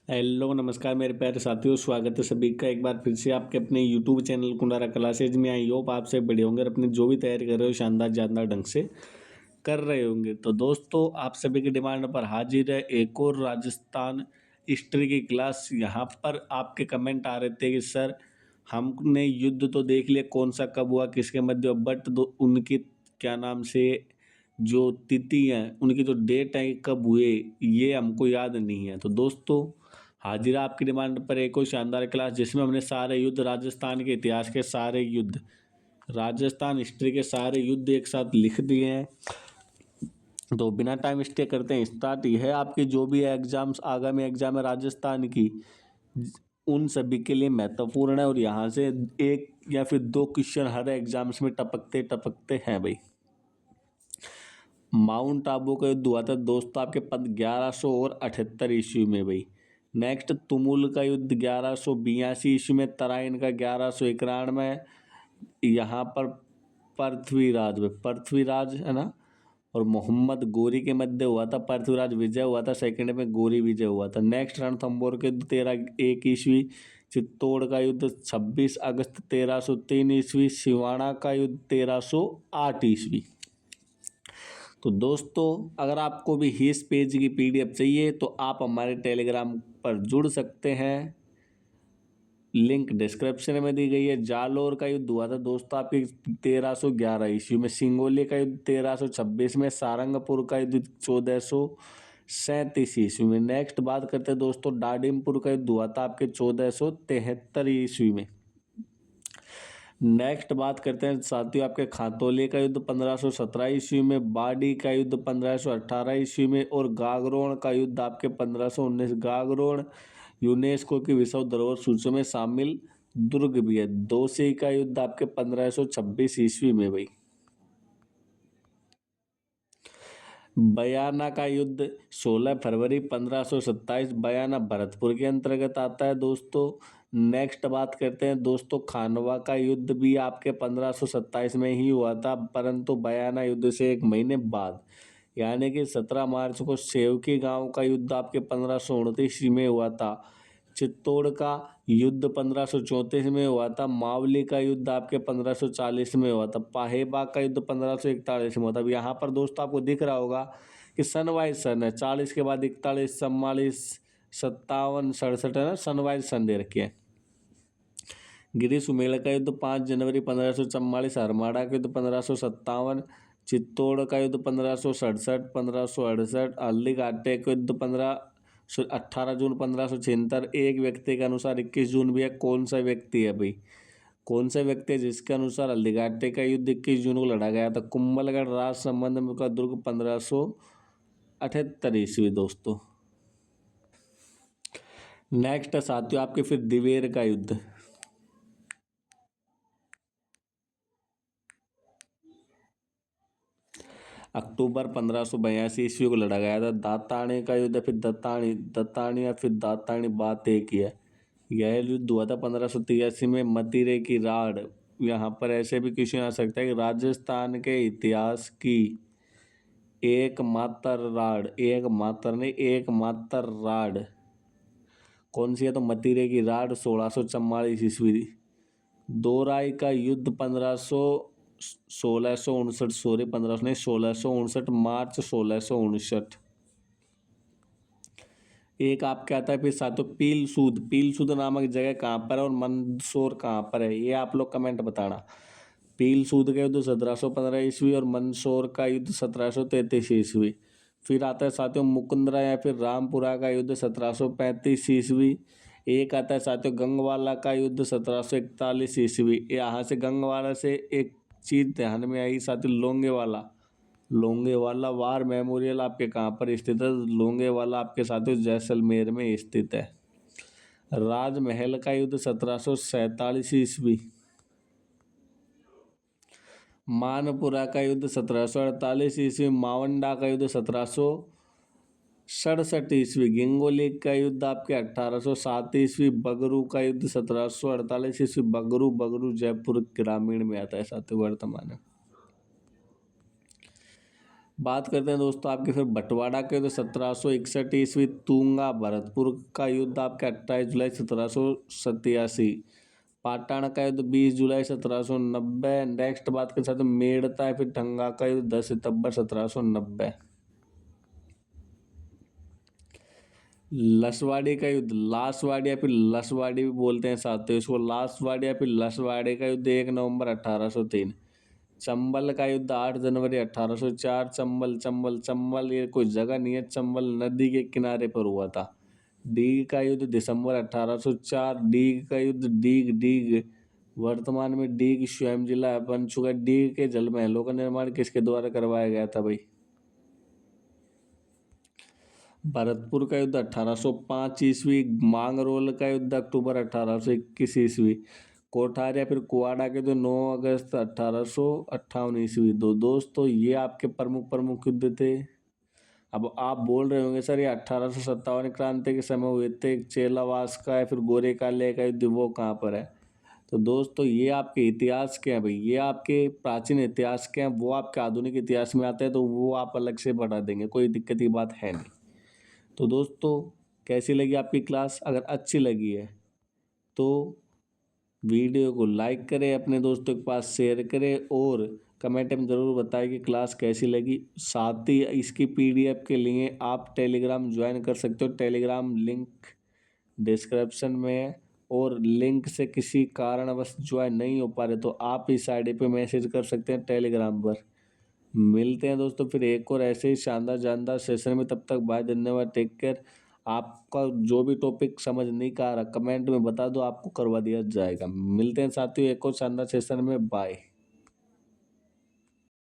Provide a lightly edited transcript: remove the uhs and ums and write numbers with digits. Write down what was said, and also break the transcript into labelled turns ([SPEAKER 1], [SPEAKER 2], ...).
[SPEAKER 1] Hello नमस्कार मेरे प्यारे साथियों, स्वागत है सभी का एक बार फिर से आपके अपने यूट्यूब चैनल कुंडारा क्लासेज में। आई होप आप से बढ़िया होंगे और अपनी जो भी तैयारी कर रहे हो शानदार ढंग से कर रहे होंगे। तो दोस्तों, आप सभी की डिमांड पर हाजिर है एक और राजस्थान हिस्ट्री की क्लास। यहाँ पर आपके कमेंट आ रहे थे कि सर हमने युद्ध तो देख लिया, कौन सा कब हुआ किसके मध्य, बट उनकी क्या नाम से जो तिथि है, उनकी जो डेट है कब हुए, ये हमको याद नहीं है। तो दोस्तों, हाजिर आपकी डिमांड पर एक और शानदार क्लास जिसमें हमने सारे युद्ध, राजस्थान के इतिहास के सारे युद्ध, राजस्थान हिस्ट्री के सारे युद्ध एक साथ लिख दिए हैं। तो बिना टाइम स्टे करते हैं स्टार्ट। यह है आपकी जो भी एग्जाम्स, आगामी एग्जाम है राजस्थान की, उन सभी के लिए महत्वपूर्ण है। और यहाँ से एक या फिर दो क्वेश्चन हर एग्जाम्स में टपकते टपकते हैं भाई। माउंट आबू का युद्ध हुआ था दोस्तों आपके 1178 ईस्वी में भाई। नेक्स्ट, तुमुल का युद्ध 1182 ईस्वी में, तराइन का 1191। यहाँ पर पृथ्वीराज है ना, और मोहम्मद गोरी के मध्य हुआ था। पृथ्वीराज विजय हुआ था, सेकंड में गोरी विजय हुआ था। नेक्स्ट, रणथंभौर के युद्ध 1301 ईस्वी। चित्तौड़ का युद्ध 26 अगस्त 1303 ईस्वी। सिवाना का युद्ध 1308 ईस्वी। तो दोस्तों, अगर आपको भी इस पेज की पीडीएफ चाहिए तो आप हमारे टेलीग्राम पर जुड़ सकते हैं, लिंक डिस्क्रिप्शन में दी गई है। जालोर का युद्ध हुआ था दोस्तों आपकी 1311 ईस्वी में। सिंगोली का युद्ध 1326 में। सारंगपुर का युद्ध 1437 ईस्वी में। नेक्स्ट बात करते हैं दोस्तों, डाडिमपुर का युद्ध हुआ था आपके 1473 ईस्वी में। नेक्स्ट बात करते हैं साथियों आपके खातौली का युद्ध 1517 ईस्वी में। बाडी का युद्ध 1518 ईस्वी में। और गागरोन का युद्ध आपके 1519। गागरोन यूनेस्को की विश्व धरोहर सूची में शामिल दुर्ग भी है। दोषी का युद्ध आपके 1526 ईस्वी में भाई। बयाना का युद्ध 16 फरवरी 1527, बयाना भरतपुर के अंतर्गत आता है दोस्तों। नेक्स्ट बात करते हैं दोस्तों, खानवा का युद्ध भी आपके 1527 में ही हुआ था, परंतु बयाना युद्ध से एक महीने बाद, यानी कि 17 मार्च को सेवकी गांव का युद्ध आपके 1529 में हुआ था। चित्तौड़ का युद्ध 1534 में हुआ था। मावली का युद्ध आपके 1540 में हुआ था। पाहेबाग का युद्ध 1541 में हुआ था। अब यहाँ पर दोस्तों आपको दिख रहा होगा कि सन वाइज सन है, 40 के बाद 41, 44, 57, 67 है ना, सन वाइज सन दे रखे हैं। गिरी सुमेल का युद्ध 5 जनवरी 1544। हरमाड़ा का युद्ध 1557। चित्तौड़ का युद्ध 1567, 1568। हल्दी घाटे का युद्ध 18 जून 1576। एक व्यक्ति के अनुसार 21 जून भी है। कौन सा व्यक्ति है भाई, कौन सा व्यक्ति है जिसके अनुसार हल्दीघाटी का युद्ध 21 जून को लड़ा गया था? कुंभलगढ़ राज संबंध का दुर्ग 1578 ईस्वी दोस्तों। नेक्स्ट है साथियों आपके फिर दिवेर का युद्ध। अक्टूबर 1582 ईस्वी को लड़ा गया था। दाताणी का युद्ध, फिर दत्तानी या फिर दातानी, बात एक ही है। यह युद्ध हुआ था 1583 में। मतीरे की राड़, यहाँ पर ऐसे भी क्वेश्चन आ सकता है कि राजस्थान के इतिहास की एकमात्र राड़ कौन सी है? तो मतीरे की राड़ 1644 ईस्वी। दोराई का युद्ध 1659 मार्च 1659। एक आपके आता है फिर साथियों पीलसूद नामक जगह कहाँ पर है और मंदसौर कहाँ पर है, ये आप लोग कमेंट बताना। पीलसूद का युद्ध 1715 ईस्वी और मंदसौर का युद्ध 1733 ईस्वी। फिर आता है साथियों मुकुंदरा या फिर रामपुरा का युद्ध 1735 ईस्वी। एक आता है साथियों गंगवाला का युद्ध 1741 ईस्वी। यहाँ से गंगवाला से एक चीज ध्यान में आई साथियों, लोंगेवाला वार मेमोरियल आपके कहाँ पर स्थित है? लोंगेवाला आपके साथियों जैसलमेर में स्थित है। राजमहल का युद्ध 1747 ईस्वी। मानपुरा का युद्ध 1748 ईस्वी। मावंडा का युद्ध 1767 ईस्वी। गिंगोली का युद्ध आपके 1807 ईस्वी। बगरू का युद्ध 1748 ईस्वी। बगरू जयपुर ग्रामीण में आता है साथियों वर्तमान में। बात करते हैं दोस्तों आपके फिर बंटवारा के, तो 1761 ईस्वी तुंगा भरतपुर का युद्ध आपके 28 जुलाई 1787। पाटण का युद्ध 20 जुलाई 1790। नेक्स्ट बात कर सकते हैं मेड़ता है फिर ठंगा का युद्ध 10 सितंबर 1790। लसवाड़ी का युद्ध, लासवाड़ी या फिर लसवाड़ी भी बोलते हैं साथियों इसको, लासवाड़ी या फिर लसवाड़ी का युद्ध 1 नवंबर 1803। चंबल का युद्ध 8 जनवरी 1804। चंबल चंबल चंबल ये कोई जगह नहीं है, चंबल नदी के किनारे पर हुआ था। डीग का युद्ध दिसंबर 1804। डीग का युद्ध, डीग डीग वर्तमान में डीग स्वयं जिला बन चुका है। डीग के जल महलों का निर्माण किसके द्वारा करवाया गया था भाई? भरतपुर का युद्ध 1805 ईस्वी। मांगरोल का युद्ध अक्टूबर 1821 ईस्वी। कोठार या फिर कुआड़ा के तो 9 अगस्त 1858 ईस्वी। दोस्तों ये आपके प्रमुख प्रमुख युद्ध थे। अब आप बोल रहे होंगे सर ये 1857 क्रांति के समय हुए थे, चेलावास का या फिर गोरे काले का युद्ध वो कहाँ पर है? तो दोस्तों ये आपके इतिहास के हैं भाई, ये आपके प्राचीन इतिहास के हैं, वो आपके आधुनिक इतिहास में आते हैं तो वो आप अलग से बढ़ा देंगे, कोई दिक्कत की बात है नहीं। तो दोस्तों कैसी लगी आपकी क्लास? अगर अच्छी लगी है तो वीडियो को लाइक करें, अपने दोस्तों के पास शेयर करें और कमेंट में ज़रूर बताएं कि क्लास कैसी लगी। साथ ही इसकी पीडीएफ के लिए आप टेलीग्राम ज्वाइन कर सकते हो, टेलीग्राम लिंक डिस्क्रिप्शन में है। और लिंक से किसी कारणवश ज्वाइन नहीं हो पा रहे तो आप इस आईडी पे मैसेज कर सकते हैं टेलीग्राम पर। मिलते हैं दोस्तों फिर एक और ऐसे ही शानदार जानदार सेशन में, तब तक बाय, धन्यवाद, टेक केयर। आपका जो भी टॉपिक समझ नहीं आ रहा कमेंट में बता दो, आपको करवा दिया जाएगा। मिलते हैं साथियों एक और शानदार सेशन में, बाय।